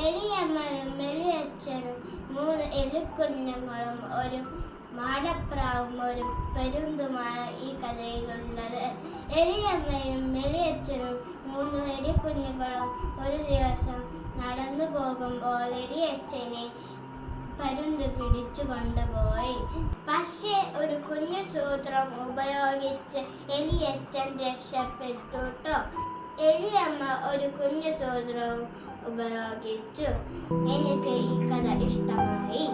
എലിയമ്മയും എലിയച്ഛനും 3 എലിക്കുഞ്ഞുങ്ങളും ഒരു മാടപ്രാവും ഒരു പരുന്തുമാണ് ഈ കഥയിലുള്ളത്. എലിയമ്മയും എലിയച്ഛനും 3 എലിക്കുഞ്ഞുങ്ങളും ഒരു ദിവസം നടന്നു പോകുമ്പോൾ എലിയച്ഛനെ പരുന്ത് പിടിച്ചു കൊണ്ടുപോയി. പക്ഷേ ഒരു കുഞ്ഞു സൂത്രം ഉപയോഗിച്ച് എലിയച്ഛൻ രക്ഷപ്പെട്ടു. എലിയമ്മ ഒരു കുഞ്ഞു സൂത്രവും ഉപയോഗിച്ചു. എനിക്ക് ഈ കഥ ഇഷ്ടമായി.